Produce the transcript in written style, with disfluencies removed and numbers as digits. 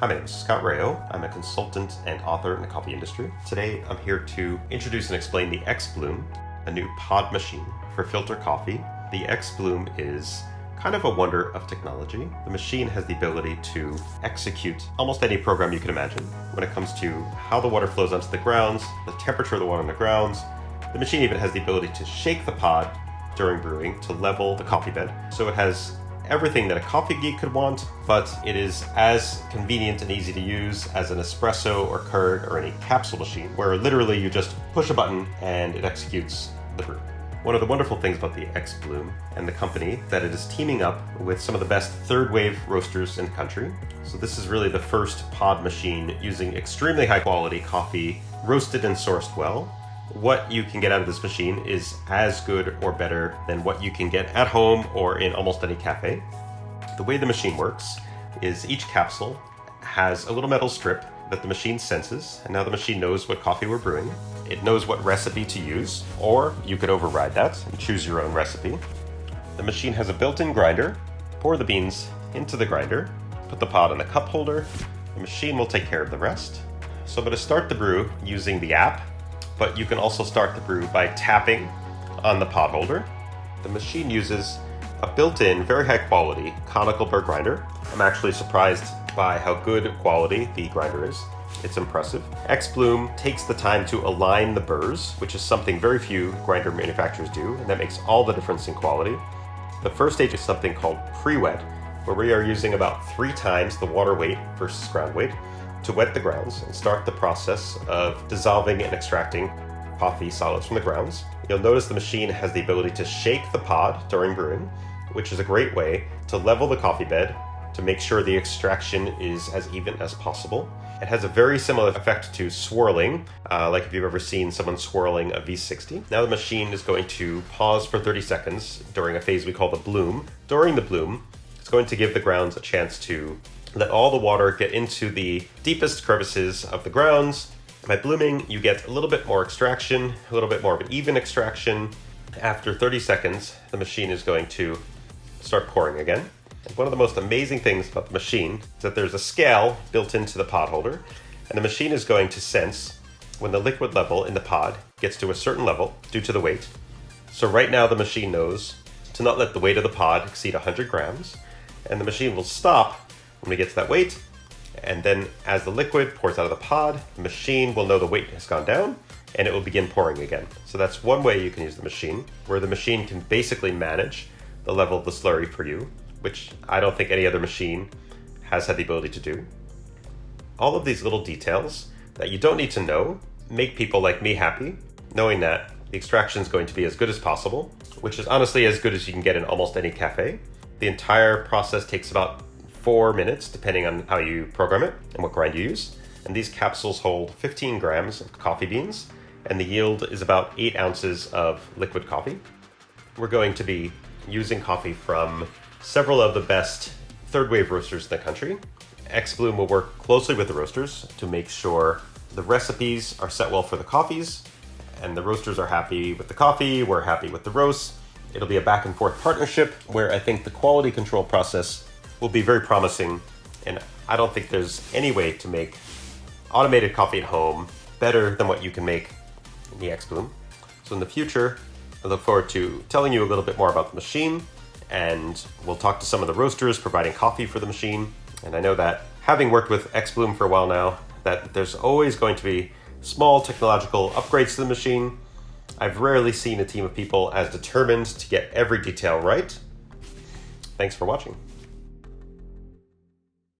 Hi, my name is Scott Rao. I'm a consultant and author in the coffee industry. Today, I'm here to introduce and explain the xBloom, a new pod machine for filter coffee. The xBloom is kind of a wonder of technology. The machine has the ability to execute almost any program you can imagine when it comes to how the water flows onto the grounds, the temperature of the water on the grounds. The machine even has the ability to shake the pod during brewing to level the coffee bed. So it has everything that a coffee geek could want, but it is as convenient and easy to use as an espresso or Keurig or any capsule machine, where literally you just push a button and it executes the brew. One of the wonderful things about the xBloom and the company that it is teaming up with some of the best third wave roasters in the country. So this is really the first pod machine using extremely high quality coffee, roasted and sourced well. What you can get out of this machine is as good or better than what you can get at home or in almost any cafe. The way the machine works is each capsule has a little metal strip that the machine senses, and now the machine knows what coffee we're brewing. It knows what recipe to use, or you could override that and choose your own recipe. The machine has a built-in grinder. Pour the beans into the grinder, put the pod in the cup holder. The machine will take care of the rest. So I'm going to start the brew using the app, but you can also start the brew by tapping on the pod holder. The machine uses a built-in, very high quality conical burr grinder. I'm actually surprised by how good quality the grinder is. It's impressive. xBloom takes the time to align the burrs, which is something very few grinder manufacturers do, and that makes all the difference in quality. The first stage is something called pre-wet, where we are using about 3 times the water weight versus ground weight to wet the grounds and start the process of dissolving and extracting coffee solids from the grounds. You'll notice the machine has the ability to shake the pod during brewing, which is a great way to level the coffee bed to make sure the extraction is as even as possible. It has a very similar effect to swirling, like if you've ever seen someone swirling a V60. Now the machine is going to pause for 30 seconds during a phase we call the bloom. During the bloom, it's going to give the grounds a chance to let all the water get into the deepest crevices of the grounds. By blooming, you get a little bit more extraction, a little bit more of an even extraction. After 30 seconds, the machine is going to start pouring again. And one of the most amazing things about the machine is that there's a scale built into the pod holder, and the machine is going to sense when the liquid level in the pod gets to a certain level due to the weight. So right now the machine knows to not let the weight of the pod exceed 100 grams, and the machine will stop when we get to that weight, and then as the liquid pours out of the pod, the machine will know the weight has gone down, and it will begin pouring again. So that's one way you can use the machine, where the machine can basically manage the level of the slurry for you, which I don't think any other machine has had the ability to do. All of these little details that you don't need to know make people like me happy, knowing that the extraction is going to be as good as possible, which is honestly as good as you can get in almost any cafe. The entire process takes about 4 minutes, depending on how you program it and what grind you use. And these capsules hold 15 grams of coffee beans, and the yield is about 8 ounces of liquid coffee. We're going to be using coffee from several of the best third wave roasters in the country. xBloom will work closely with the roasters to make sure the recipes are set well for the coffees, and the roasters are happy with the coffee, we're happy with the roast. It'll be a back and forth partnership where I think the quality control process will be very promising, and I don't think there's any way to make automated coffee at home better than what you can make in the xBloom. So in the future, I look forward to telling you a little bit more about the machine, and we'll talk to some of the roasters providing coffee for the machine. And I know that having worked with xBloom for a while now, that there's always going to be small technological upgrades to the machine. I've rarely seen a team of people as determined to get every detail right. Thanks for watching.